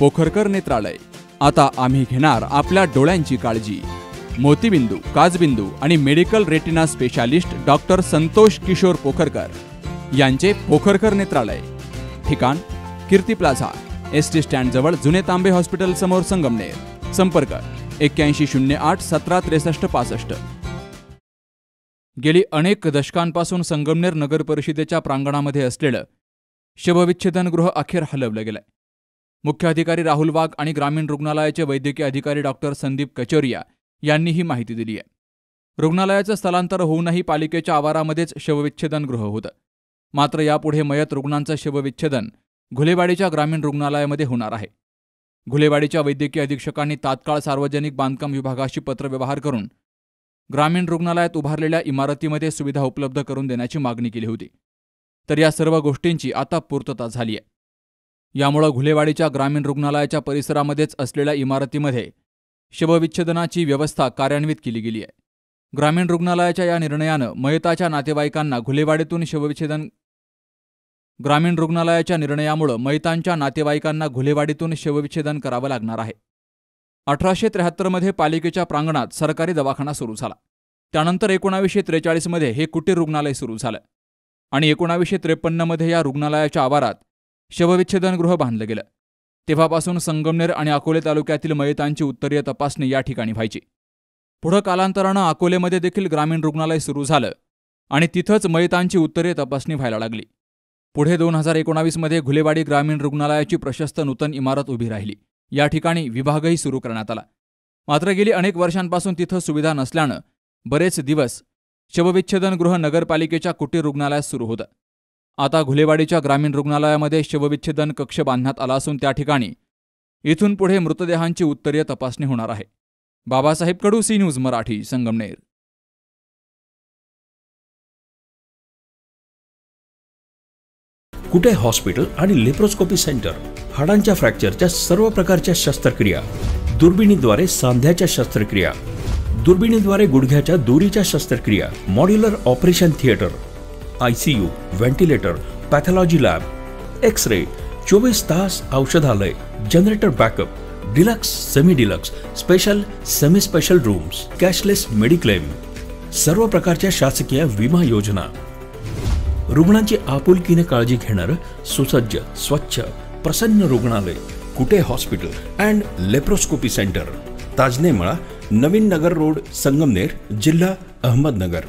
पोखरकर नेत्रालय। आता आम्ही घेणार आपल्या डोळ्यांची काळजी। मोतीबिंदू, काचबिंदू आणि medical retina specialist doctor Santosh Kishor Pokharkar यांचे पोखरकर नेत्रालय। ठिकाण कीर्ती प्लाझा, एसटी स्टँड जवळ, जुने तांबे हॉस्पिटल समोर, संगमनेर। संपर्क 8108 17 63 65। गेली अनेक दशकांपासून संगमनेर नगर परिषदेच्या प्रांगणामध्ये असलेलं शवविच्छेदनगृह अखेर हलवलं गेलंय। मुख्य अधिकारी राहुल वाघ आणि ग्रामीण रुग्णालयाचे वैद्यकीय अधिकारी डॉक्टर संदीप कचोरिया यांनी ही माहिती दिली आहे। रुग्णालयाचं स्थलांतर होऊनही पालिकेच्या आवारामध्येच शवविच्छेदनगृह होतं। मात्र यापुढे मयत रुग्णांचं शवविच्छेदन घुलेवाडीच्या ग्रामीण रुग्णालयामध्ये होणार आहे। घुलेवाडीच्या वैद्यकीय अधीक्षकांनी तात्काळ सार्वजनिक बांधकाम विभागाशी पत्रव्यवहार करून ग्रामीण रुग्णालयात उभारलेल्या इमारतीमध्ये सुविधा उपलब्ध करून देण्याची मागणी केली होती। तर या सर्व गोष्टींची आता पूर्तता झाली आहे। यामुळे घुलेवाडीच्या ग्रामीण रुग्णालयाच्या परिसरामध्येच असलेल्या इमारतीमध्ये शवविच्छेदनाची व्यवस्था कार्यान्वित केली गेली आहे। ग्रामीण रुग्णालयाच्या या निर्णयानं मयताच्या नातेवाईकांना मयतांच्या नातेवाईकांना घुलेवाडीतून शवविच्छेदन करावं लागणार आहे। 1873 मध्ये पालिकेच्या प्रांगणात सरकारी दवाखाना सुरू झाला। त्यानंतर 1943 मध्ये हे कुटीर रुग्णालय सुरू झालं आणि 1953 मध्ये या रुग्णालयाच्या आवारात शवविच्छेदनगृह बांधलं गेलं। तेव्हापासून संगमनेर आणि अकोले तालुक्यातील मयतांची उत्तरीय तपासणी या ठिकाणी व्हायची। पुढं कालांतरानं अकोलेमध्ये देखील ग्रामीण रुग्णालय सुरू झालं आणि तिथंच मयतांची उत्तरीय तपासणी व्हायला लागली। पुढे 2019 मध्ये घुलेवाडी ग्रामीण रुग्णालयाची प्रशस्त नूतन इमारत उभी राहिली। या ठिकाणी विभागही सुरू करण्यात आला। मात्र गेली अनेक वर्षांपासून तिथं सुविधा नसल्यानं बरेच दिवस शवविच्छेदनगृह नगरपालिकेच्या कुटीर रुग्णालयात सुरू होतं। आता घुलेवाडीच्या ग्रामीण रुग्णालयामध्ये शवविच्छेदन कक्ष बांधण्यात आला असून त्या ठिकाणी इथून पुढे मृतदेहांची उत्तरीय तपासणी होणार आहे। बाबासाहेब कडू, सी न्यूज मराठी, संगमनेर। कुटे हॉस्पिटल आणि लेप्रोस्कोपी सेंटर, हाडांच्या फ्रॅक्चरच्या सर्व प्रकारच्या शस्त्रक्रिया, दुर्बिणीद्वारे सांध्याच्या शस्त्रक्रिया, दुर्बिणीद्वारे गुडघ्याच्या दोरीच्या शस्त्रक्रिया, modular operation theatre, ICU, ventilator, pathology lab, x-ray, 24 तास औषधालय, generator backup, deluxe, semi deluxe, special, semi special rooms, cashless mediclaim, सर्व प्रकारच्या शासकीय विमा योजना, रुग्णांची आपुलकीने काळजी घेणारं सुसज्ज, स्वच्छ, प्रसन्न रुग्णालय, Kute hospital and laparoscopy centre, Tajnemala, Navin Nagar road, Sangamner, जिल्हा अहमदनगर।